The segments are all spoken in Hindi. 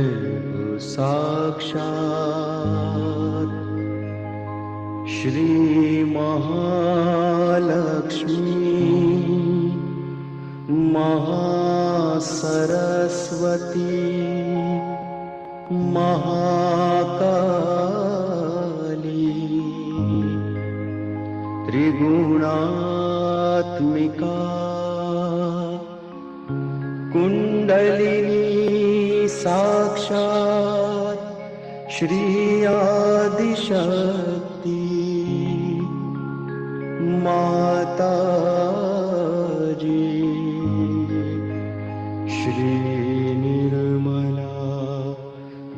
हूँ साक्षात श्री महालक्ष्मी महासरस्वती महाकाली त्रिगुणात्मिका कुंडलिनी साक्षात श्री आदिशक्ति माता जी श्री निर्मला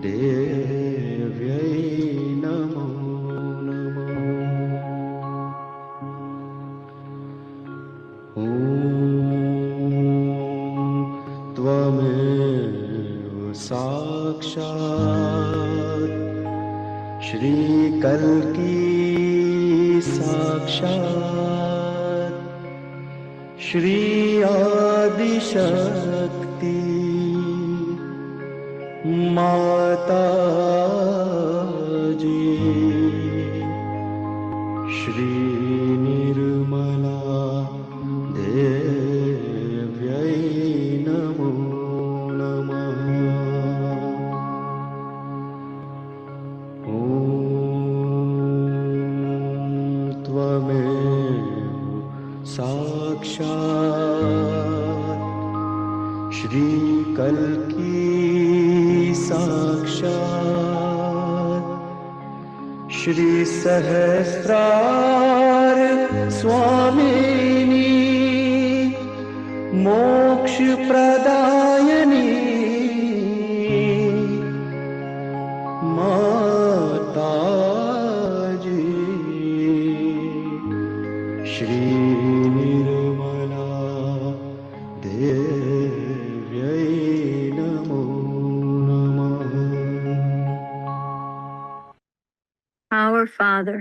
देव्यै नमो नमः। ॐ त्वमेव साक्षात् श्री कल्की साक्षात् श्री आदिशक्ति माता जी श्री निर्मला देव्यै नमो नमः। ॐ त्वमेव साक्षात् श्री कल्की साक्षात् श्री सहस्रार स्वामिनी मोक्ष प्रदायिनी माता जी श्री निर्मला देव्यै नमो नमः। Our Father,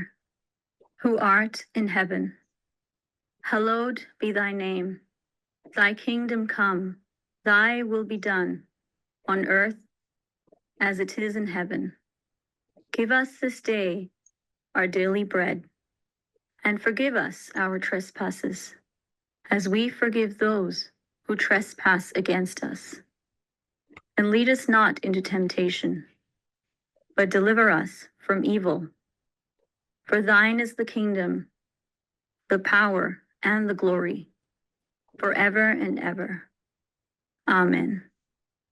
who art in heaven, hallowed be thy name. Thy kingdom come, thy will be done, on earth as it is in heaven. Give us this day our daily bread, and forgive us our trespasses, as we forgive those who trespass against us. And lead us not into temptation, but deliver us from evil. For thine is the kingdom, the power, and the glory, forever and ever. Amen.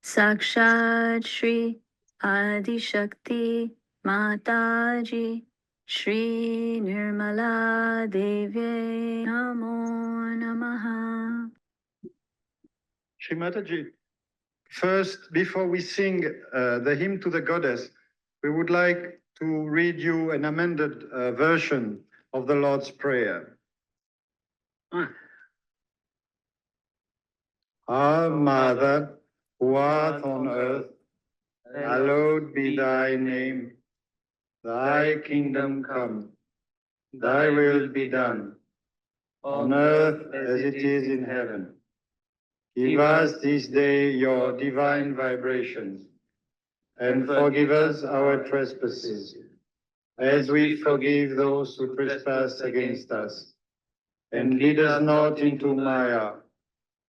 Sakshat Shri Adi Shakti Mataji Shri Nirmala Devi Namo Namaha. Shrimataji, first, before we sing the hymn to the goddess, we would like to read you an amended version of the Lord's Prayer. Our Mother, who art on earth, hallowed be thy name. Thy kingdom come, thy will be done, on earth as it is in heaven. Give us this day your divine vibrations, and forgive us our trespasses, as we forgive those who trespass against us. And lead us not into Maya,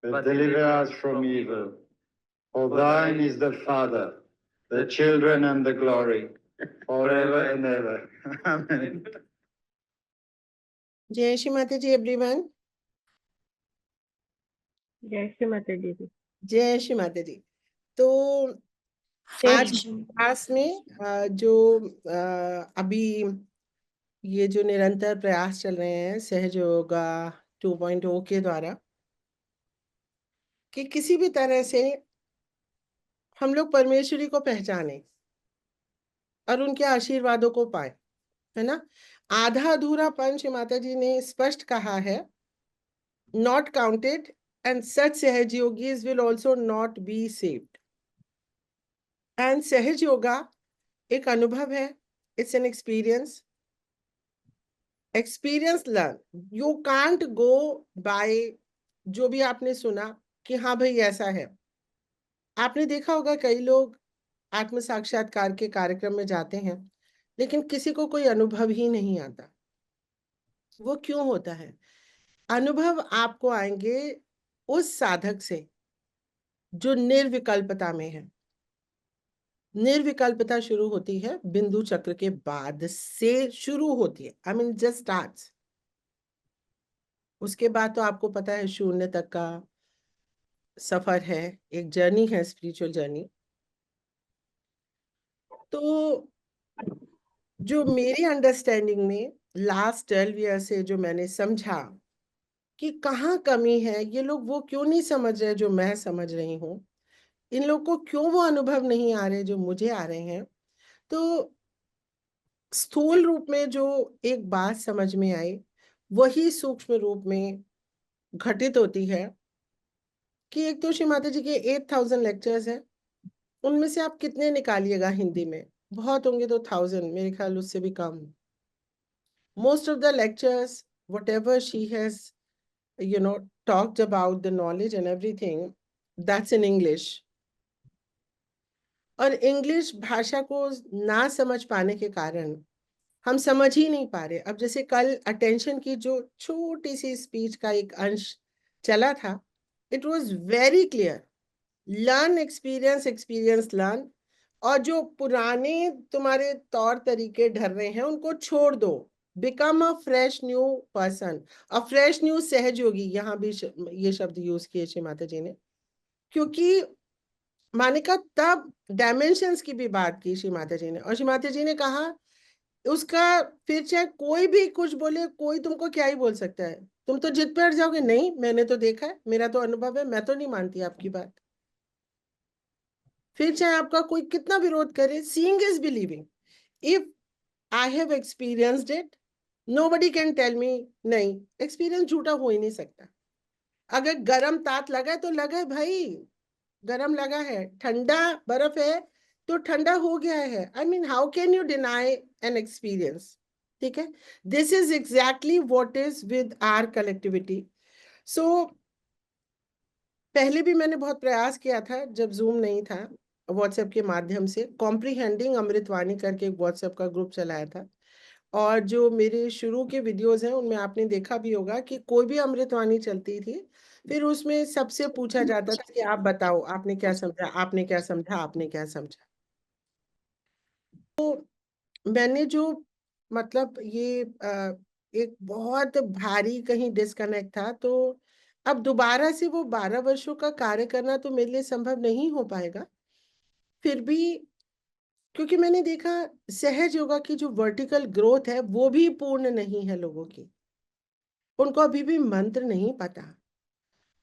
but deliver us from evil. For thine is the Father, the children, and the glory, forever and ever. Amen. Jai Shri Mataji, everyone. जय श्री माता जी। जय श्री माताजी। तो आज क्लास में जो अभी ये जो निरंतर प्रयास चल रहे हैं सहज योगा 2.0 के द्वारा, कि किसी भी तरह से हम लोग परमेश्वरी को पहचाने और उनके आशीर्वादों को पाए, है ना। आधा अधूरा पंच माता जी ने स्पष्ट कहा है, not counted and such Sahaj yogis will also not be saved. And Sahaj yoga एक अनुभव है, it's an experience. Experience learn. You can't go by जो भी आपने सुना कि हाँ भाई ऐसा है। आपने देखा होगा कई लोग आत्म साक्षात्कार के कार्यक्रम में जाते हैं, लेकिन किसी को कोई अनुभव ही नहीं आता। वो क्यों होता है? अनुभव आपको आएंगे उस साधक से जो निर्विकल्पता में है। निर्विकल्पता शुरू होती है बिंदु चक्र के बाद से शुरू होती है। I mean just starts. उसके बाद तो आपको पता है शून्य तक का सफर है, एक जर्नी है, स्पिरिचुअल जर्नी। तो जो मेरी अंडरस्टैंडिंग में लास्ट 12 ईयर से जो मैंने समझा कि कहाँ कमी है, ये लोग वो क्यों नहीं समझ रहे जो मैं समझ रही हूँ, इन लोग को क्यों वो अनुभव नहीं आ रहे जो मुझे आ रहे हैं। तो स्थूल रूप में जो एक बात समझ में आई, वही सूक्ष्म रूप में घटित होती है कि एक तो श्री माता जी के 8000 लेक्चर्स हैं, उनमें से आप कितने निकालिएगा हिंदी में? बहुत होंगे तो 1000, मेरे ख्याल उससे भी कम। Most of the lectures whatever she has talked about the knowledge and everything, that's in English. और इंग्लिश भाषा को ना समझ पाने के कारण हम समझ ही नहीं पा रहे। अब जैसे कल अटेंशन की जो छोटी सी स्पीच का एक अंश चला था, it was very clear, learn experience, experience learn. और जो पुराने तुम्हारे तौर तरीके ढल रहे हैं उनको छोड़ दो, become a fresh new person, a fresh new Sahajayogi. यहाँ भी ये शब्द यूज किए श्री माता जी ने, क्योंकि मानिका तब डायमेंशंस की भी बात की श्री माता जी ने। और श्री माता जी ने कहा उसका फिर चाहे कोई भी कुछ बोले, कोई तुमको क्या ही बोल सकता है, तुम तो जिद पे अड़ जाओगे। नहीं, मैंने तो देखा है, मेरा तो अनुभव है, मैं तो नहीं मानती आपकी बात। फिर चाहे आपका कोई कितना विरोध करे, seeing is believing. If I have experienced it, nobody can tell me नहीं, एक्सपीरियंस झूठा हो ही नहीं सकता। अगर गरम तात लगा है तो लगा है भाई, गरम लगा है, ठंडा बर्फ है तो ठंडा हो गया है। I mean how can you deny an experience? ठीक है, this is exactly what is with our collectivity. So पहले भी मैंने बहुत प्रयास किया था जब जूम नहीं था, व्हाट्सएप के माध्यम से कॉम्प्रीहेंडिंग अमृतवाणी करके एक व्हाट्सएप का ग्रुप चलाया था। और जो मेरे शुरू के वीडियोस हैं उनमें आपने देखा भी होगा कि कोई भी अमृतवाणी चलती थी, फिर उसमें सबसे पूछा जाता था कि आप बताओ, आपने क्या समझा, आपने क्या समझा, आपने क्या समझा। तो मैंने जो मतलब ये एक बहुत भारी कहीं डिस्कनेक्ट था, तो अब दोबारा से वो 12 वर्षों का कार्य करना तो मेरे लिए संभव नहीं हो पाएगा। फिर भी क्योंकि मैंने देखा सहज योगा की जो वर्टिकल ग्रोथ है वो भी पूर्ण नहीं है लोगों की। उनको अभी भी मंत्र नहीं पता,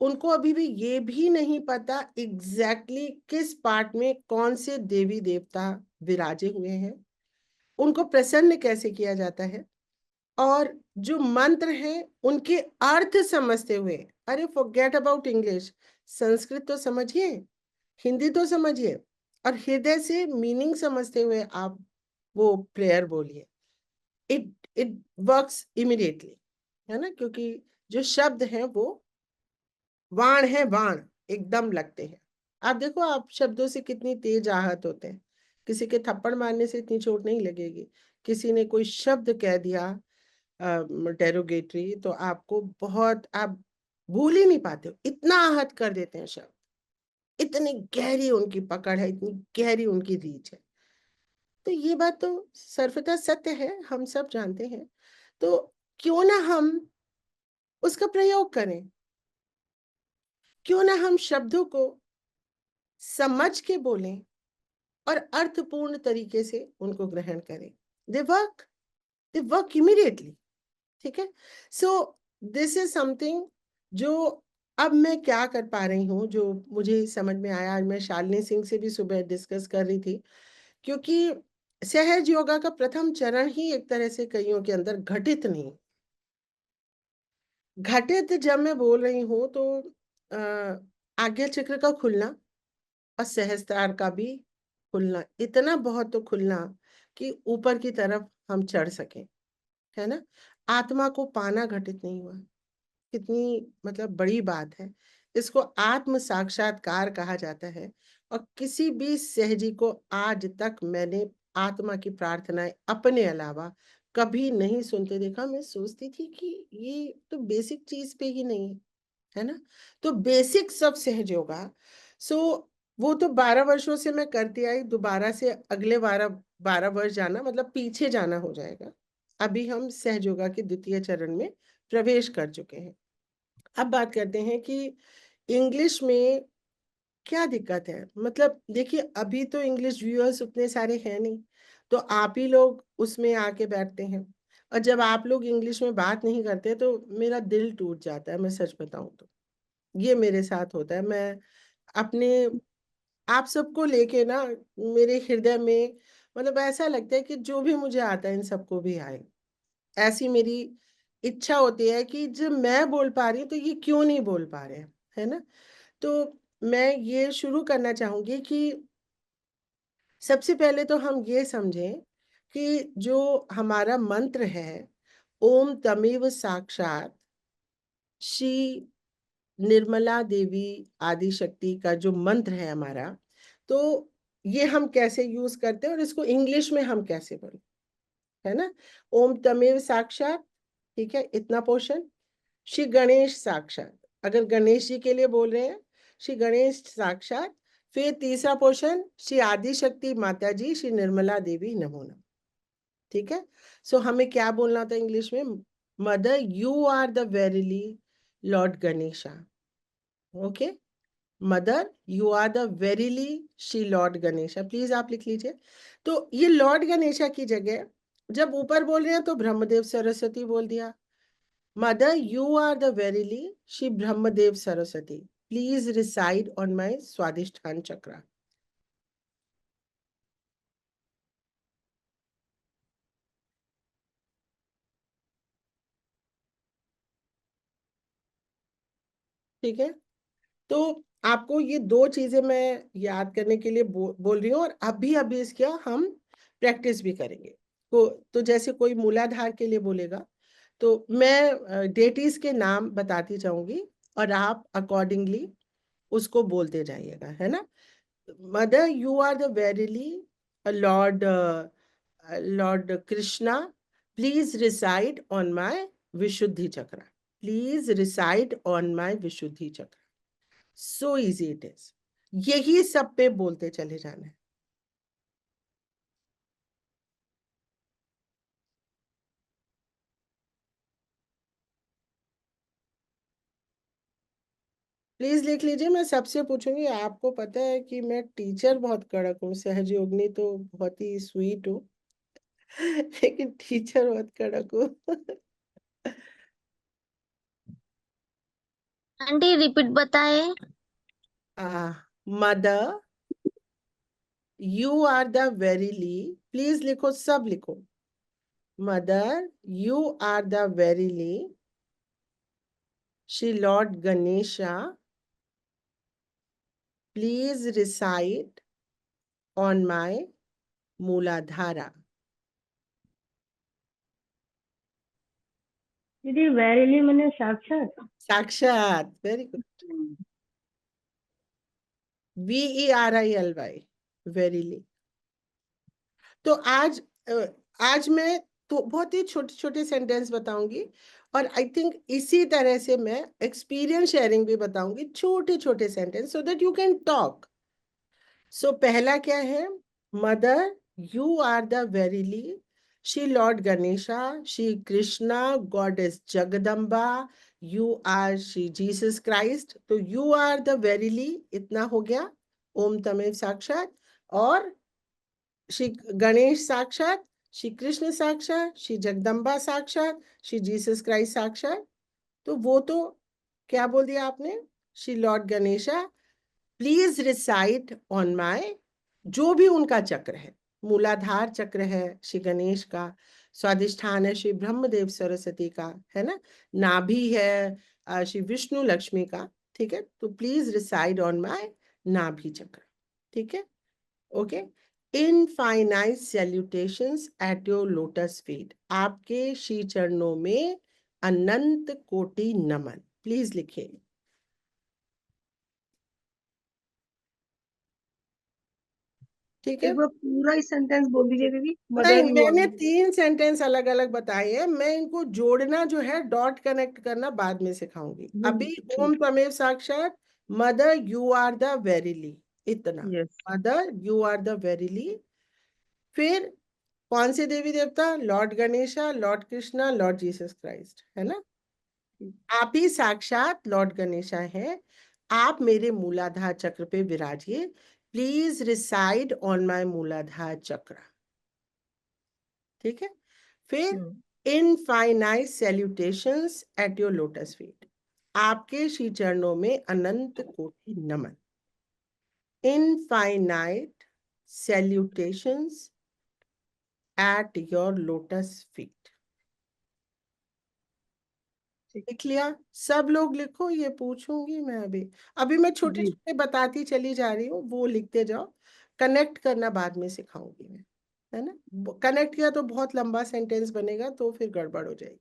उनको अभी भी ये भी नहीं पता एग्जैक्टली किस पार्ट में कौन से देवी देवता विराजे हुए हैं, उनको प्रसन्न कैसे किया जाता है, और जो मंत्र हैं उनके अर्थ समझते हुए। अरे फॉरगेट अबाउट इंग्लिश, संस्कृत तो समझिए, हिंदी तो समझिए, और हृदय से मीनिंग समझते हुए आप वो प्रेयर बोलिए। इट इट वर्क्स इमीडिएटली, है ना, क्योंकि जो शब्द हैं वो वाण है, वाण एकदम लगते हैं। आप देखो, आप शब्दों से कितनी तेज आहत होते हैं। किसी के थप्पड़ मारने से इतनी चोट नहीं लगेगी, किसी ने कोई शब्द कह दिया डेरोगेटरी, तो आपको बहुत, आप भूल ही नहीं पाते हो, इतना आहत कर देते हैं शब्द। इतनी गहरी उनकी पकड़ है, इतनी गहरी उनकी रीच है। तो ये बात तो सर्वथा सत्य है, हम सब जानते हैं। तो क्यों ना हम उसका प्रयोग करें, क्यों ना हम शब्दों को समझ के बोलें और अर्थपूर्ण तरीके से उनको ग्रहण करें। They work immediately. ठीक है, सो दिस इज समथिंग जो अब मैं क्या कर पा रही हूँ, जो मुझे समझ में आया। आज मैं शालिनी सिंह से भी सुबह डिस्कस कर रही थी, क्योंकि सहज योगा का प्रथम चरण ही एक तरह से कईयों के अंदर घटित नहीं, घटित जब मैं बोल रही हूँ तो आज्ञा चक्र का खुलना और सहस्त्रार का भी खुलना, इतना बहुत तो खुलना कि ऊपर की तरफ हम चढ़ सके, है ना। आत्मा को पाना घटित नहीं हुआ, कितनी मतलब बड़ी बात है। इसको आत्म साक्षात्कार कहा जाता है। और किसी भी सहजी को आज तक मैंने आत्मा की प्रार्थनाएं अपने अलावा कभी नहीं सुनते देखा। मैं सोचती थी कि ये तो बेसिक चीज पे ही नहीं है ना। तो बेसिक सब सहज योगा। सो वो तो 12 वर्षों से मैं करती आई, दोबारा से अगले 12 वर्ष जाना मतलब पीछे जाना हो जाएगा। अभी हम सहज योगा के द्वितीय चरण में प्रवेश कर चुके हैं। अब बात करते हैं कि इंग्लिश में क्या दिक्कत है। मतलब देखिए, अभी तो इंग्लिश व्यूअर्स उतने सारे हैं नहीं, तो आप ही लोग उसमें आके बैठते हैं, और जब आप लोग इंग्लिश में बात नहीं करते तो मेरा दिल टूट जाता है। मैं सच बताऊं तो ये मेरे साथ होता है। मैं अपने आप सबको लेके ना, मेरे हृदय में मतलब ऐसा लगता है कि जो भी मुझे आता है इन सबको भी आए। ऐसी मेरी इच्छा होती है कि जब मैं बोल पा रही हूँ तो ये क्यों नहीं बोल पा रहे हैं, है ना। तो मैं ये शुरू करना चाहूंगी कि सबसे पहले तो हम ये समझें कि जो हमारा मंत्र है, ओम तमेव साक्षात श्री निर्मला देवी आदि शक्ति का जो मंत्र है हमारा, तो ये हम कैसे यूज करते हैं और इसको इंग्लिश में हम कैसे बोलें, है ना। ओम तमेव साक्षात, ठीक है, इतना पोर्शन। श्री गणेश साक्षात, अगर गणेश जी के लिए बोल रहे हैं, श्री गणेश साक्षात। फिर तीसरा पोर्शन, श्री आदि शक्ति माता जी श्री निर्मला देवी नमो नमः, ठीक है। सो हमें क्या बोलना था इंग्लिश में, mother you are the verily lord Ganesha, okay. Mother you are the verily Shri lord Ganesha, please आप लिख लीजिए। तो ये लॉर्ड गणेशा की जगह जब ऊपर बोल रहे हैं तो ब्रह्मदेव सरस्वती बोल दिया। Mother you are the verily Shri Brahmadev Saraswati, please reside on my Swadishthan chakra. ठीक है, तो आपको ये दो चीजें मैं याद करने के लिए बोल रही हूँ, और अभी अभी इसका हम प्रैक्टिस भी करेंगे। तो जैसे कोई मूलाधार के लिए बोलेगा तो मैं डेटीज के नाम बताती जाऊंगी और आप अकॉर्डिंगली उसको बोलते जाइएगा, है ना। Mother you are the verily lord lord Krishna, please reside on my Vishuddhi chakra, please reside on my Vishuddhi chakra. So easy it is, यही सब पे बोलते चले जाना है। प्लीज लिख लीजिए। मैं सबसे पूछूंगी, आपको पता है कि मैं टीचर बहुत कड़क हूँ, सहयोगिनी तो बहुत ही स्वीट हूँ लेकिन टीचर बहुत कड़क हूँ आंटी रिपीट बताए। Mother you are the verily, please लिखो, सब लिखो। Mother you are the verily Shri lord Ganesha, please reside on my Muladhara. दीदी वेरीली मैंने साक्षात। साक्षात, वेरी गुड। VERILY, verily. तो आज मैं तो बहुत ही छोटे छोटे सेंटेंस बताऊंगी, और आई थिंक इसी तरह से मैं एक्सपीरियंस शेयरिंग भी बताऊंगी, छोटे छोटे sentence, so that you can talk. So पहला क्या है, mother you are the verily Shri lord Ganesha Shri Krishna goddess Jagadamba, you are Shri Jesus Christ. तो यू आर द वेरीली इतना हो गया, ओम तमेव साक्षात। और श्री गणेश साक्षात, श्री कृष्ण साक्षात, श्री जगदम्बा साक्षात, श्री जीसस क्राइस्ट साक्षात। तो वो तो क्या बोल दिया आपने, Shri lord Ganesha please reside on my, जो भी उनका चक्र है, मूलाधार चक्र है श्री गणेश का, स्वादिष्ठान है श्री ब्रह्मदेव सरस्वती का, है ना, नाभि है श्री विष्णु लक्ष्मी का, ठीक है। तो प्लीज रिसाइड ऑन माय नाभि चक्र, ठीक है, okay. Infinite salutations at your lotus feet, आपके श्री चरणों में अनंत कोटि नमन, प्लीज लिखिए। ठीक है। एक बार पूरा ही सेंटेंस बोल दीजिए दीदी। नहीं, मदर यू मैंने आर 3 सेंटेंस अलग अलग बताए हैं, मैं इनको जोड़ना जो है, डॉट कनेक्ट करना बाद में सिखाऊंगी। अभी ठीक। ओम तमेव साक्षात, mother you are the verily, इतना। Yes. Mother you are the verily. फिर कौन से देवी देवता? Lord Ganesha, lord Krishna, lord Jesus Christ, है ना। आप ही साक्षात लॉर्ड गणेशा है। आप मेरे मूलाधार चक्र पे विराजिए। Please reside on my Muladhar chakra. ठीक है। फिर infinite salutations at your lotus feet. आपके श्री चरणों में अनंत कोटि नमन। Infinite salutations at your lotus feet. लिख लिया? सब लोग लिखो, ये पूछूंगी मैं अभी। अभी मैं छोटे जी। छोटे बताती चली जा रही हूँ, वो लिखते जाओ। कनेक्ट करना बाद में सिखाऊंगी मैं, है ना। कनेक्ट किया तो बहुत लंबा सेंटेंस बनेगा, तो फिर गड़बड़ हो जाएगी।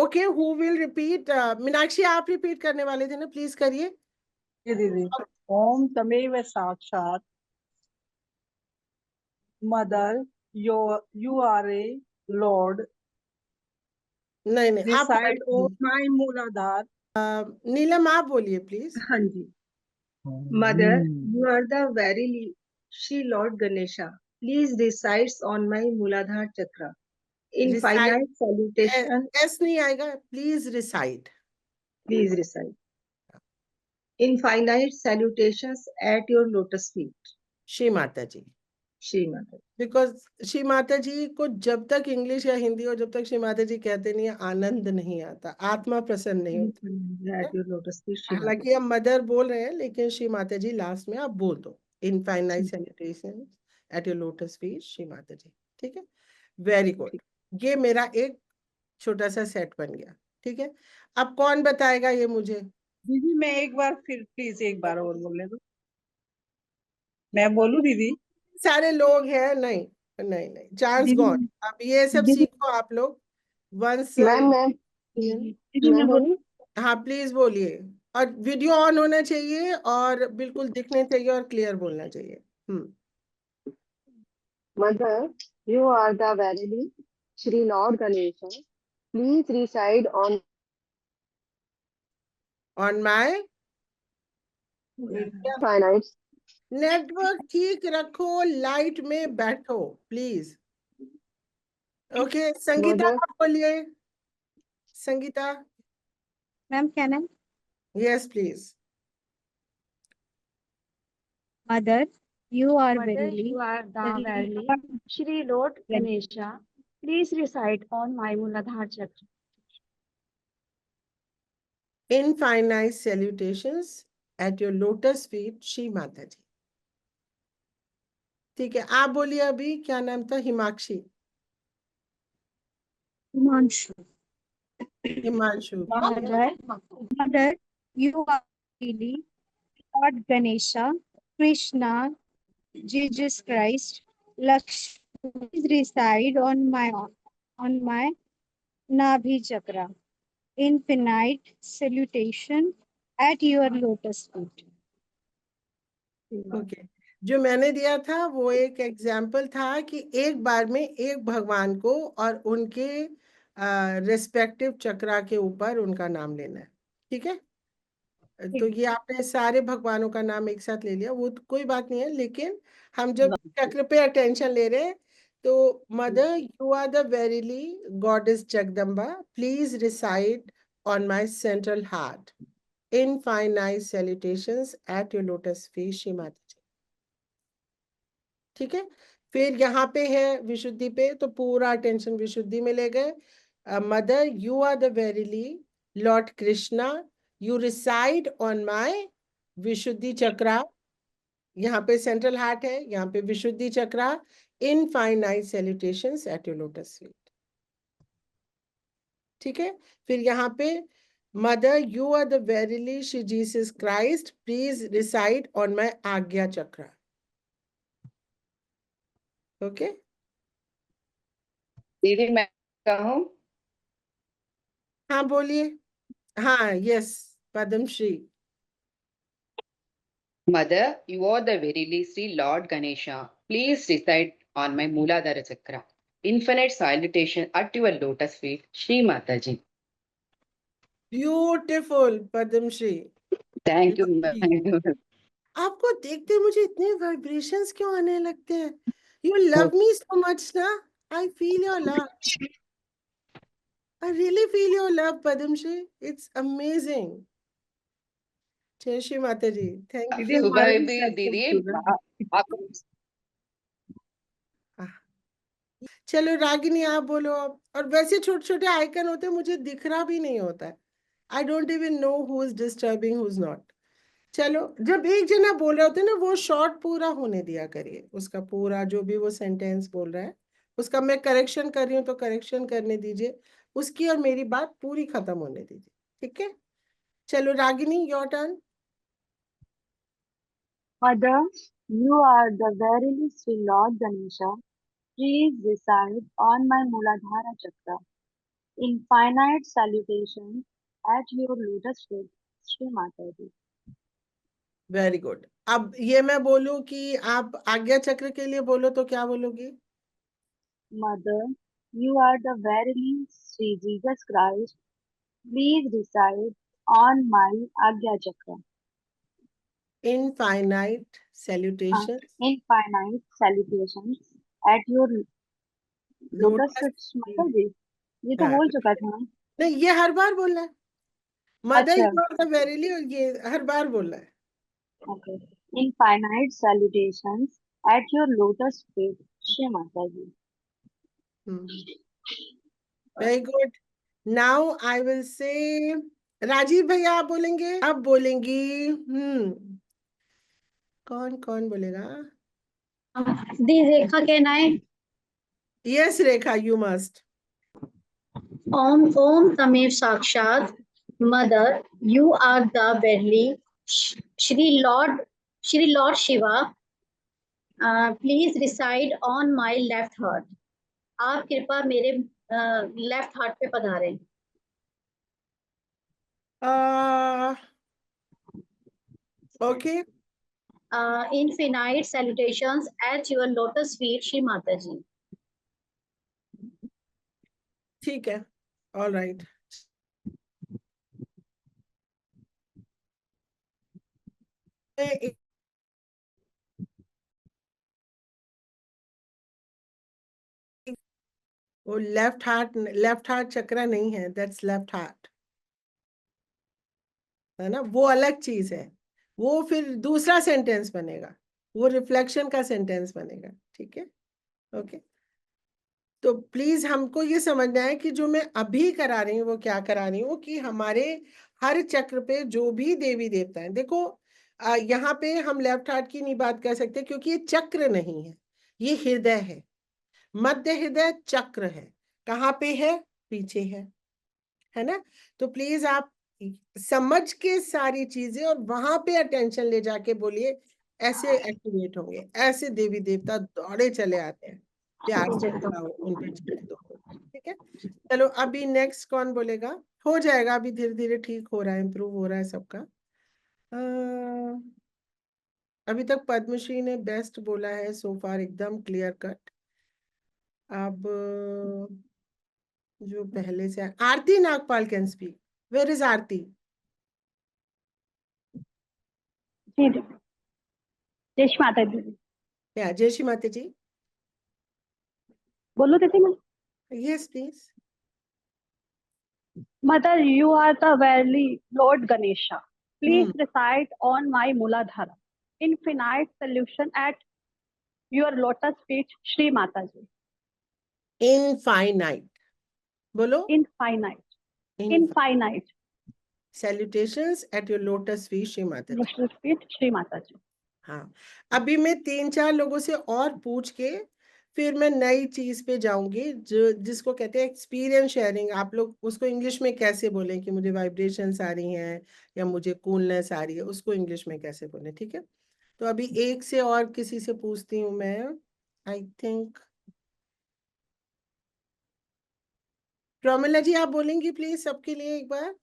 Okay, who will repeat? Meenakshi, आप रिपीट करने वाले थे ना, प्लीज करिए। जी दीदी। ओम तमेव साक्षात, mother you are a lord, नहीं नहीं, आप रिसाइड ऑन माय मूलाधार। नीलम आप बोलिए प्लीज। हाँ जी। Mother you are the very Shri lord Ganesha, please resides on my Muladhar chakra. Reside, infinite salutation. S नहीं आएगा, please reside. Please reside. Infinite salutations at your lotus feet. Shri Mata ji. Shri Mata. Because Shri Mata जी को जब तक इंग्लिश या हिंदी और जब तक श्री माता जी कहते नहीं है, आनंद नहीं आता, आत्मा प्रसन्न नहीं होती है। Eight your lotus feet Shri माता। हालांकि हम मदर बोल रहे हैं, लेकिन श्री माता जी लास्ट में आप बोल दो। Infinite salutation eight your lotus feet Shri Mata ji. ठीक है, वेरी गुड। ये मेरा एक छोटा सा सेट बन गया। ठीक है, अब कौन बताएगा ये मुझे? दीदी मैं एक बार फिर प्लीज एक बार और बोलने दो। मैं बोलूं दीदी? सारे लोग हैं, नहीं नहीं नहीं, चांस दीदी गॉन। अब ये सब दीदी सीखो आप लोग वंस। दीदी मैं बोलूं? हाँ प्लीज बोलिए, और वीडियो ऑन होना चाहिए और बिल्कुल दिखने चाहिए और क्लियर बोलना चाहिए। Mother, you are the verily Sri Lord Ganesha. Please reside on on my finite. Network ठीक रखो, लाइट में बैठो प्लीज। ओके, संगीता Mother, आप बोलिए। संगीता, मैम क्या नाम? Yes please. Mother you are Mother, verily you are the verily Shri Lord Ganesha. Please reside on my Muladhara Chakra. Infinite salutations at your lotus feet Shri Mata ji. ठीक है, आप बोलिए। अभी क्या नाम था? Himakshi, Himanshu. Himanshu. Mother you are verily lord Ganesha, Krishna, Jesus Christ, Lakshmi reside on my nabhi chakra. Infinite salutation at your lotus feet. Okay, जो मैंने दिया था वो एक एग्जाम्पल था कि एक बार में एक भगवान को और उनके रेस्पेक्टिव चक्रा के ऊपर उनका नाम लेना है। ठीक है, तो ये आपने सारे भगवानों का नाम एक साथ ले लिया, वो तो कोई बात नहीं है, लेकिन हम जब चक्र पे अटेंशन ले रहे हैं, तो mother you are the verily goddess Jagdamba, please reside on my central heart. Infinite salutations at your lotus feet Shri Mata ji. ठीक है, फिर यहाँ पे है विशुद्धि पे, तो पूरा अटेंशन विशुद्धि में ले गए। Mother you are the verily lord Krishna, you reside on my Vishuddhi chakra. यहाँ पे सेंट्रल हार्ट है, यहाँ पे Vishuddhi chakra. Infinite salutations at your lotus feet. ठीक है, फिर यहाँ पे mother you are the verily Shri Jesus Christ, please reside on my Agya chakra. Okay, दीदी मैं कहूँ? हाँ बोलिए। हाँ, yes, Padmashri. Mother, you are the verily Sri Lord Ganesha. Please reside on my Mooladhara Chakra. Infinite salutation at your lotus feet, Shri Mataji. Beautiful Padmashri. Thank you, Lovely. ma'am. आपको देखते मुझे इतने वाइब्रेशंस क्यों आने लगते हैं? You love me so much ना, I feel your love, I really feel your love Padmashri, it's amazing. जय श्री माता जी, थैंक दीदी यू। सुबह हमारा भी भी सत्संग दीदी सुन रहा है। आपको चलो रागिनी आप बोलो अब। और वैसे छोटे छोटे आइकन होते हैं, मुझे दिख रहा भी नहीं होता है। I don't even know who is disturbing who is not. चलो, जब एक जना बोल रहे होते हैं ना, वो शॉर्ट पूरा होने दिया करिए, उसका पूरा जो भी वो सेंटेंस बोल रहा है उसका मैं करेक्शन कर रही हूँ तो करेक्शन करने दीजिए, उसकी और मेरी बात पूरी खत्म होने दीजिए, ठीक है? चलो Ragini, your turn. Mother, you are the verily Sri Lord Ganesha. Please reside on my Mooladhara Chakra. Infinite salutations at your lotus feet, Shri Mataji. Very good. अब ये मैं बोलूं कि आप आज्ञा चक्र के लिए बोलो तो क्या बोलोगी? Mother, you are the verily Sri Jesus Christ. Please reside on my Agya Chakra. Infinite salutation Infinite salutations at your lotus lotus. feet, Mataji. ये तो हाँ, बोल चुका था। नहीं ये हर बार बोलना है। मदर अच्छा, यू आर द वेरीली, और ये हर बार बोलना है। okay. Infinite salutations at your lotus feet, Shri Mataji. Very good. Now I will say Rajiv भैया आप बोलेंगे, आप बोलेंगी। कौन कौन बोलेगा? दी Rekha can I? Yes Rekha, you must. ओम ओम तमेव साक्षात। Mother, you are the verily Shri lord Shiva. Please reside on my left heart. आप कृपा मेरे लेफ्ट हार्ट पे पधारें। Okay, Infinite salutations at your lotus feet, Shri Mataji. ठीक है, ऑल राइट। वो लेफ्ट हार्ट चक्रा नहीं है, दैट्स लेफ्ट हार्ट, है ना? वो अलग चीज है, वो फिर दूसरा सेंटेंस बनेगा, वो रिफ्लेक्शन का सेंटेंस बनेगा, ठीक है? ओके, तो प्लीज हमको ये समझना है कि जो मैं अभी करा रही हूँ वो क्या करा रही हूँ, कि हमारे हर चक्र पे जो भी देवी देवता है, देखो यहाँ पे हम लेफ्ट हार्ट की नहीं बात कर सकते क्योंकि ये चक्र नहीं है, ये हृदय है, मध्य हृदय चक्र है। कहाँ पे है? पीछे है ना? तो प्लीज आप समझ के सारी चीजें और वहां पे अटेंशन ले जाके बोलिए, ऐसे एक्टिवेट होंगे, ऐसे देवी देवता दौड़े चले आते हैं, प्यार से बुलाओ, उन पे चले दो, ठीक है? चलो अभी नेक्स्ट कौन बोलेगा? हो जाएगा, अभी धीरे धीरे ठीक हो रहा है, इम्प्रूव हो रहा है सबका। अभी तक पद्मश्री ने बेस्ट बोला है सो फार, एकदम क्लियर कट। अब जो पहले से Aarti Nagpal can speak. Where is Aarti? जी जी। जय श्री माता दी। या जय श्री माता जी। बोलो दीदी मैं। Yes please. Mother, you are the verily Lord Ganesha. Please reside on my Mooladhara. Infinite solution at your lotus feet, Shri Mataji. Infinite बोलो। Infinite. Infinite. Salutations at your lotus feet, Shri Mata ji. Lotus feet, Shri Mataji. हाँ, अभी मैं 3-4 लोगों से और पूछ के फिर मैं नई चीज पे जाऊंगी, जो जिसको कहते हैं एक्सपीरियंस शेयरिंग। आप लोग उसको इंग्लिश में कैसे बोलें कि मुझे वाइब्रेशंस आ रही हैं या मुझे कूलनेस आ रही है, उसको इंग्लिश में कैसे बोलें, ठीक है? तो अभी एक से और किसी से पूछती हूँ मैं, आई थिंक प्रमिला जी आप बोलेंगी प्लीज सबके लिए एक बार।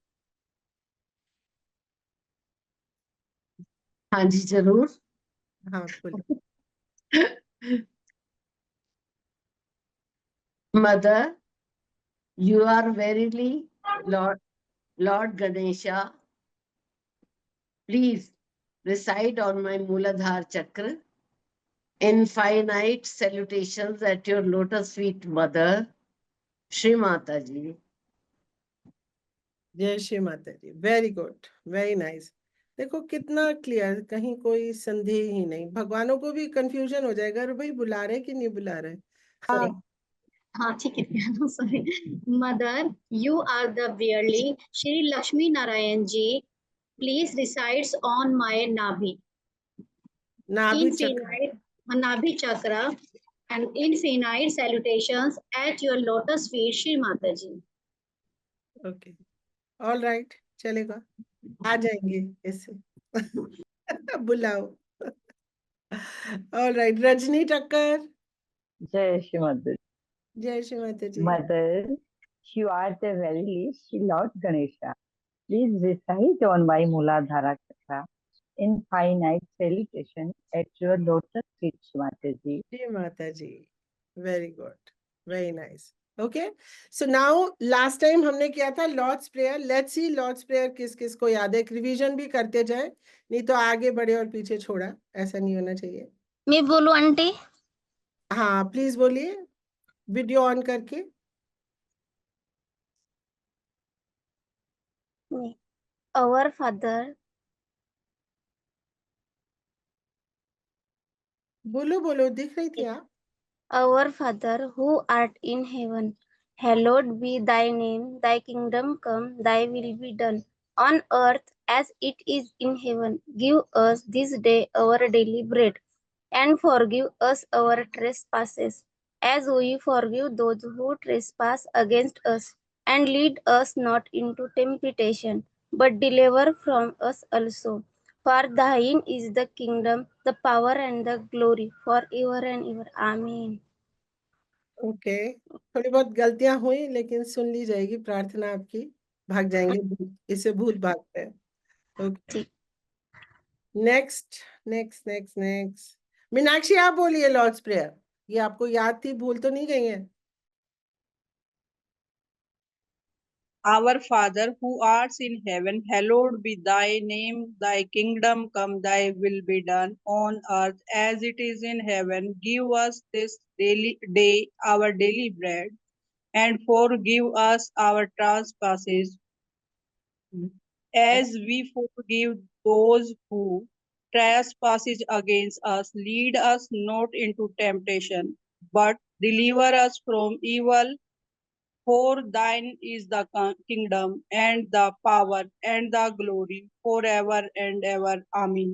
हाँ जी जरूर। हाँ बोलिए। Mother, you are verily Lord Ganesha. Please reside on my Mooladhara Chakra. Infinite salutations at your lotus feet, Mother, Shri Mata Ji. जय Shri Mata ji. Very good, very nice. देखो कितना क्लियर, कहीं कोई संदेह ही नहीं। भगवानों को भी कंफ्यूजन हो जाएगा, अरे भाई बुला रहे कि नहीं बुला रहे। सॉरी, हाँ ठीक है, sorry. Mother, you are the barely Shri Lakshmi Narayan ji, please resides on my nabhi, nabhi चक्र, infinite Nabi chakra, and infinite salutations at your lotus feet, Shri Mataji. Okay, all right, चलेगा, आ जाएंगे इससे बुलाओ। ऑल राइट, रजनी टक्कर। जय श्री मदर। जय श्री माता जी। Mother, you are the verily Sri Lord Ganesha. Please reside on my Mooladhara Chakra. Infinite salutation at your lotus feet, Mataji. Shri Mata ji, very good, very nice. Okay, so now last time हमने किया था lord's prayer. Let's see lord's prayer किस किस को याद है। एक रिवीजन भी करते जाए, नहीं तो आगे बढ़े और पीछे छोड़ा, ऐसा नहीं होना चाहिए। मैं बोलूं आंटी? हाँ प्लीज बोलिए, वीडियो ऑन करके। Our Father, बोलो बोलो, दिख रही थी आप। our Father who art in heaven, hallowed be thy name, thy kingdom come, thy will be done, on earth as it is in heaven. Give us this day our daily bread, and forgive us our trespasses, as we forgive those who trespass against us. And lead us not into temptation, but deliver from us also. For thine is the kingdom, the power, and the glory, forever and ever. Amen. Okay, थोड़ी बहुत गलतियां हुई लेकिन सुन ली जाएगी प्रार्थना आपकी। भाग जाएंगे भूत, इससे भूत भागते हैं। Okay, next next next next. Meenakshi आप बोलिए लॉर्ड्स प्रेयर, ये आपको याद थी, भूल तो नहीं गई है। Our Father who art in heaven, hallowed be thy name, thy kingdom come, thy will be done on earth as it is in heaven. Give us this day our daily bread, and forgive us our trespasses, as we forgive those who trespass against us. Lead us not into temptation, but deliver us from evil. For thine is the kingdom and the power and the glory forever and ever. Amen.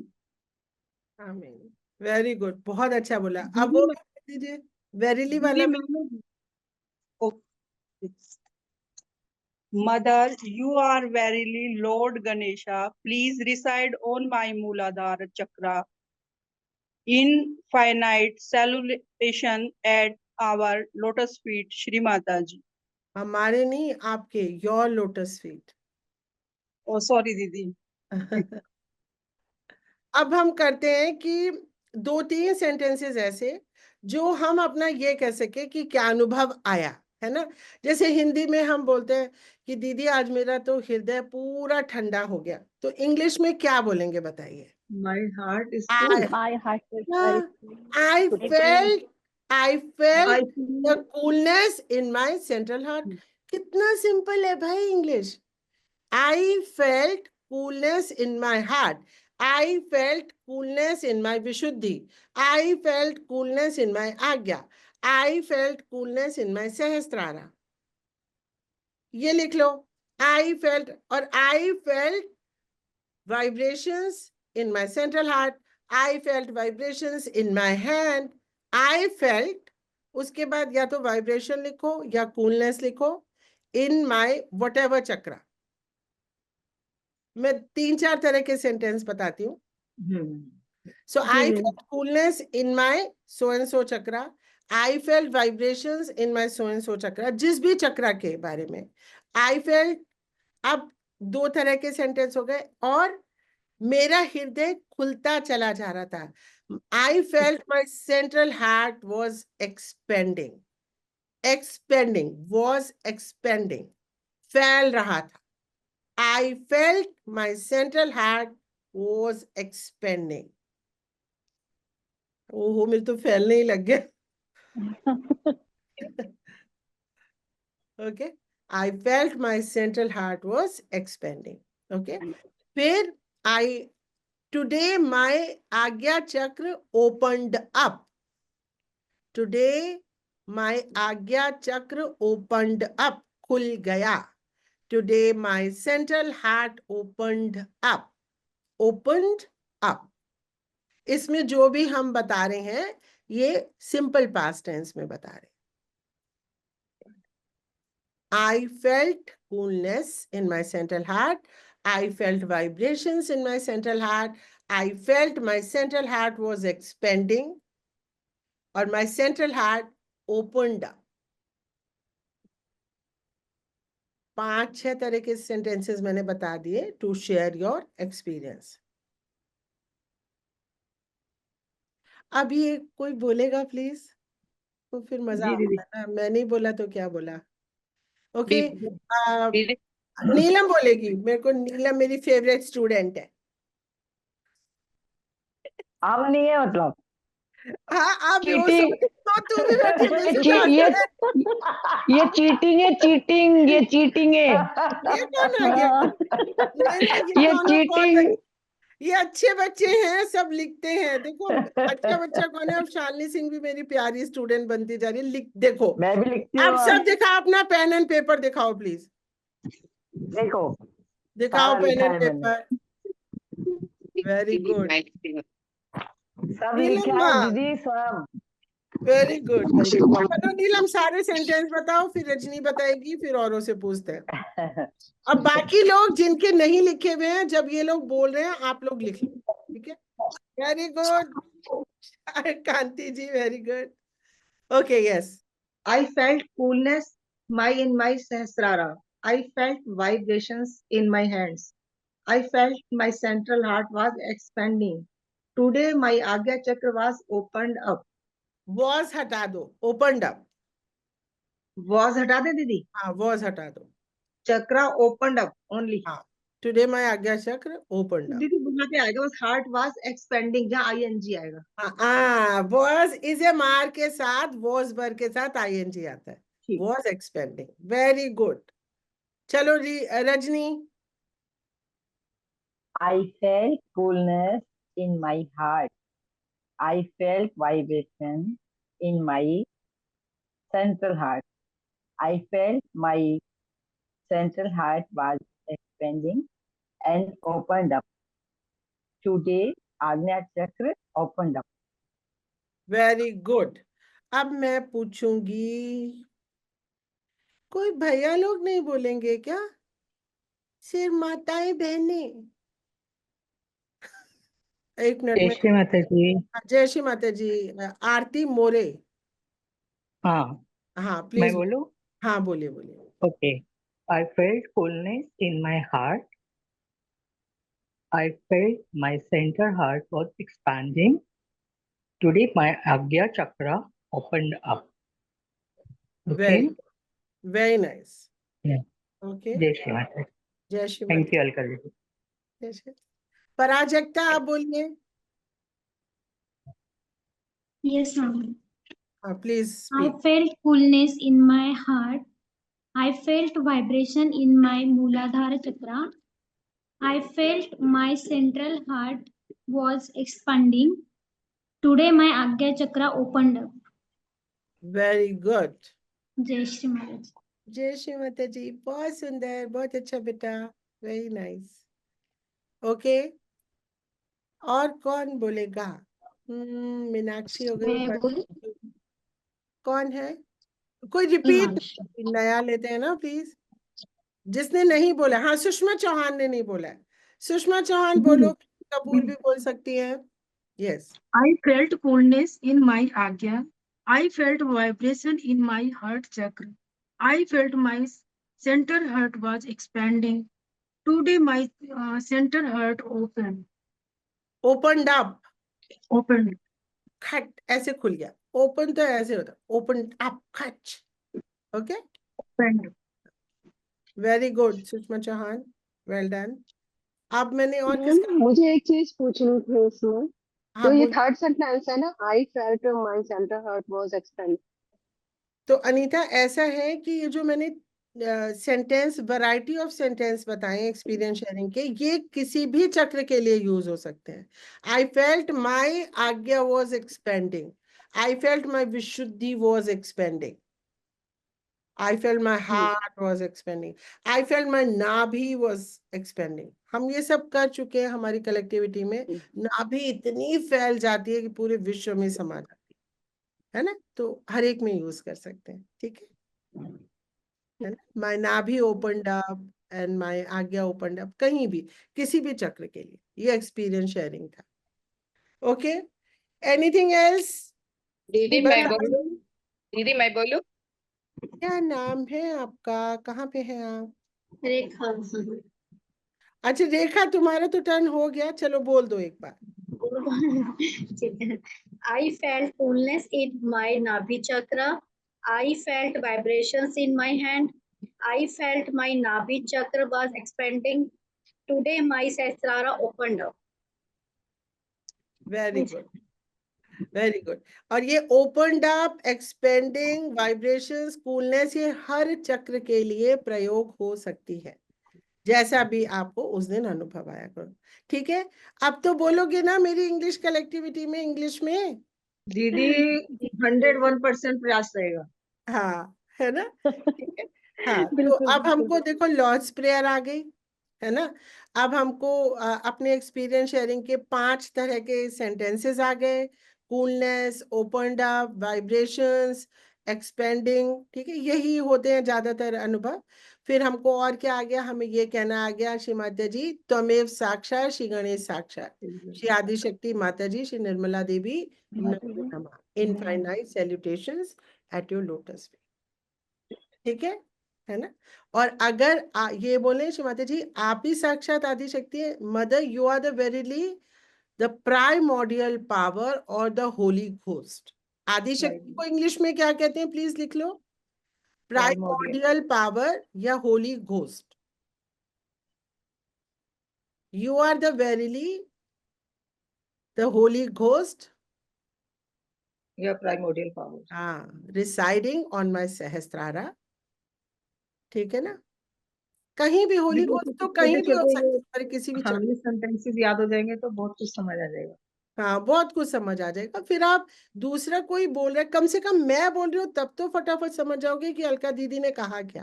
आमीन, वेरी गुड, बहुत अच्छा बोला। अब वो दीजिए वेरीली वाला। Mother, you are verily Lord Ganesha. Please reside on my Mooladhara Chakra. Infinite salutation at our lotus feet, Shri Mataji. हमारे नहीं, आपके, your lotus feet. Oh sorry didi. अब हम करते हैं कि 2-3 सेंटेंसेस ऐसे जो हम अपना ये कह सके कि क्या अनुभव आया है ना। जैसे हिंदी में हम बोलते हैं कि दीदी आज मेरा तो हृदय पूरा ठंडा हो गया, तो इंग्लिश में क्या बोलेंगे बताइए। My heart is I- full. My heart is very I felt the coolness in my central heart. कितना सिंपल है भाई English. I felt coolness in my heart. I felt coolness in my Vishuddhi. I felt coolness in my Agya. I felt coolness in my Sahasrara. ये लिख लो, I felt, और I felt vibrations in my central heart. I felt vibrations in my hand. I felt, उसके बाद या तो वाइब्रेशन लिखो या कूलनेस लिखो, in my whatever chakra. मैं 3-4 तरह के सेंटेंस बताती हूँ। So I felt coolness in my so and so chakra. I felt vibrations in my so and so chakra. जिस भी चक्रा के बारे में I felt। अब 2 तरह के सेंटेंस हो गए, और मेरा हृदय खुलता चला जा रहा था. I felt my central heart was expanding. Expanding was expanding. फैल रहा था. I felt my central heart was expanding. ओहो, मेरे तो फैलने ही लग गया. Okay. I felt my central heart was expanding. Okay. फिर today my Agya Chakra opened up. Today my Agya Chakra opened up. खुल गया. Today my central heart opened up. Opened up. इसमें जो भी हम बता रहे हैं ये सिंपल पास्ट टेंस में बता रहे हैं. I felt coolness in my central heart. I felt vibrations in my central heart. I felt my central heart was expanding or my central heart opened up. 5-6 तरह के sentences मैंने बता दिए to share your experience. अब ये कोई बोलेगा प्लीज, तो फिर मजा आता है ना. मैं नहीं बोला तो क्या बोला. ओके. नीलम बोलेगी. मेरे को नीलम मेरी फेवरेट स्टूडेंट है. अब नहीं है मतलब. हाँ, आप चीटिंग. तो तू भी बैठी ये चीटिंग है, चीटिंग, ये चीटिंग है. ये कौन आ गया? नहीं, ये चीटिंग. ये अच्छे बच्चे हैं, सब लिखते हैं. देखो अच्छा बच्चा कौन है. अब शालिनी सिंह भी मेरी प्यारी स्टूडेंट बनती जा रही है. लिख देखो. मैं भी लिखती हूँ. आप सब दिखाओ अपना पेन एंड पेपर दिखाओ प्लीज. देखो दिखाओ pen and paper. Very good. सब लिखा है दीदी, सब. Very good. तो नीलम सारे सेंटेंस बताओ, फिर रजनी बताएगी, फिर औरों से पूछते हैं. अब बाकी लोग जिनके नहीं लिखे हुए हैं, जब ये लोग बोल रहे हैं आप लोग लिख लो. ठीक है. Very good Kanti ji. Very good. Okay. Yes. I felt coolness in my sahasrara. I felt vibrations in my hands. I felt my central heart was expanding. Today my Agya Chakra was opened up. Was हटा दो. Opened up. Was हटा दे दीदी. हाँ, was हटा दो. Chakra opened up only. हाँ. Today my Agya Chakra opened up. दीदी बुला के आएगा बस. Heart was expanding, जहाँ ing आएगा. हाँ, was is a मार के साथ, was बर के साथ ing आता है. Was expanding. Very good. चलो Rajni. I felt coolness in my heart. I felt vibration in my central heart. I felt my central heart was expanding and opened up. Today, Agnya Chakra opened up. Very good. अब मैं पूछूंगी, कोई भैया लोग नहीं बोलेंगे क्या? सिर्फ माताएं बहनें. एक मिनट में. जय श्री माता जी. जय श्री माता जी. आरती मोरे. हाँ हाँ प्लीज. मैं बोलूं? हाँ बोलिए बोलिए. Okay. I felt coolness in my heart. I felt my center heart was expanding. Today my Agya Chakra opened up. Okay. Very nice. Yeah. Okay. जय श्री माता. जय श्री थैंक यू माता. अलका जी. जय श्री. पराजक्ता आप बोलिए. Yes, ma'am. Please I speak. felt coolness in my heart. I felt vibration in my Muladhara Chakra. I felt my central heart was expanding. Today my Agya Chakra opened up. Very good. जय श्री माता जी. जय श्री माता जी. बहुत सुंदर, बहुत अच्छा बेटा. Very nice. ओके. और कौन बोलेगा? मीनाक्षी हो गई. कौन है? कोई रिपीट नया लेते हैं ना प्लीज. जिसने नहीं बोला. हाँ, सुषमा चौहान ने नहीं बोला. सुषमा चौहान बोलो. कपूर भी बोल सकती है. Yes. I felt coolness in my Agya. I felt vibration in my heart chakra. I felt my center heart was expanding. Today my center heart opened. Opened up, opened, खट ऐसे खुल गया, ओपन तो ऐसे होता, ओपनड अप खच, okay, opened. Very good Sushma Chauhan, well done. अब मैंने और मैम किसका, मुझे एक चीज पूछनी थी इसमें। हाँ जो ये बोल। थर्ड सेंटेंस है ना, I felt my centre heart was expand. तो अनीता ऐसा है कि ये जो मैंने सेंटेंस, वैरायटी ऑफ सेंटेंस बताए एक्सपीरियंस शेयरिंग के, ये किसी भी चक्र के लिए यूज हो सकते हैं। आई felt my Agya was expanding, I felt my Vishuddhi was expanding, I felt my heart was expanding. I felt my नाभि was expanding. हम ये सब कर चुके हैं हमारी कलेक्टिविटी में। नाभि इतनी फैल जाती है कि पूरे विश्व में समा जाती है ना, तो हर एक में यूज कर सकते हैं, ठीक है ना। My नाभि opened up and my आज्ञा opened up, कहीं भी किसी भी चक्र के लिए ये एक्सपीरियंस शेयरिंग था। Okay, anything else? दीदी मैं बोलूं? दीदी मैं बोलूं? क्या नाम है आपका, कहाँ पे है आप? रेखा। अच्छा रेखा, तुम्हारा तो टर्न हो गया, चलो बोल दो एक बार। I felt coolness in my Nabhi chakra. I felt vibrations in my hand. I felt my Nabhi chakra was expanding. Today my Sahasrara opened up. Very good, very good. और ये opened up, expanding, vibrations, coolness, ये हर चक्र के लिए प्रयोग हो सकती है, जैसा भी आपको उस दिन अनुभव आया करो, ठीक है। अब तो बोलोगे ना मेरी इंग्लिश कलेक्टिविटी में, इंग्लिश में? दीदी 101% प्रयास रहेगा। हाँ, है ना, ठीक है। हाँ, तो अब हमको देखो लॉर्ड्स प्रेयर आ गई, है ना। अब हमको अपने एक्सपीरियंस शेयरिंग के 5 तरह के सेंटेंसेस आ गए, coolness, opened up, vibrations, expanding, ठीक है, यही होते हैं ज्यादातर अनुभव। फिर हमको और क्या आ गया, हमें ये कहना आ गया, श्री माता जी त्वमेव साक्षात, श्री गणेश साक्षात, श्री आदिशक्ति माता जी, श्री निर्मला देवी नमो नमः, infinite salutations at your lotus feet, ठीक है ना। और अगर ये बोले श्री माता जी आप ही साक्षात आदि शक्ति है, mother you are the verily the primordial power और द होली घोस्ट। आदि शक्ति को इंग्लिश में क्या कहते हैं, प्लीज लिख लो। प्राइमोर्डियल पावर या holy ghost. You are the verily the holy ghost या प्राइमोर्डियल पावर, हाँ, रिसाइडिंग ऑन माय सहस्त्रारा, ठीक है ना। कहीं भी होली घोस्ट तो कहीं भी हो सकता है, किसी भी चक्र। ये सेंटेंसेस याद हो जाएंगे तो बहुत कुछ समझ आ जाएगा। हाँ, बहुत कुछ समझ आ जाएगा। फिर आप दूसरा कोई बोल रहे, कम से कम मैं बोल रही हूँ तब तो फटाफट समझ जाओगे कि अलका दीदी ने कहा क्या।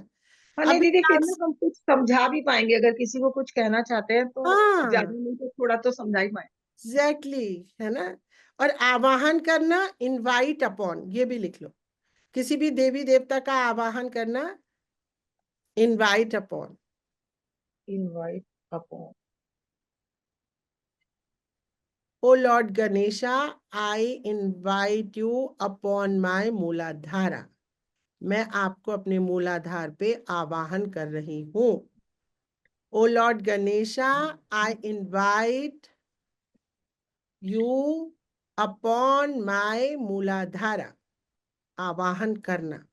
हाँ नहीं अब दीदी, फिर ना हम कुछ समझा भी पाएंगे, अगर किसी को कुछ कहना चाहते हैं तो हाँ, ज्यादा नहीं तो थोड़ा तो समझा ही पाए। एग्जैक्टली, है ना। और आवाहन करना, इनवाइट अपॉन, ये भी लिख लो। किसी भी देवी देवता का आवाहन करना, invite upon, invite upon. O lord Ganesha I invite you upon my Muladhara, मैं आपको अपने मूलाधार पे आवाहन कर रही हूँ। O lord Ganesha I invite you upon my Muladhara, आवाहन करना।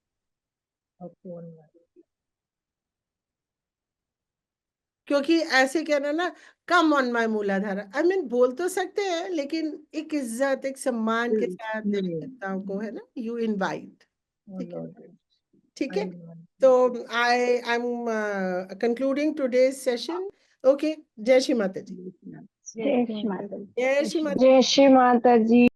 क्योंकि ऐसे कहना ना, come on my Muladhara, I mean बोल तो सकते हैं लेकिन एक इज्जत, एक सम्मान के साथ देवी देवताओं को, है ना, यू इनवाइट, ठीक है। तो I am concluding today's session. Okay, जय श्री माता जी। जय श्री माता दी। जय श्री माता। जय श्री माता जी।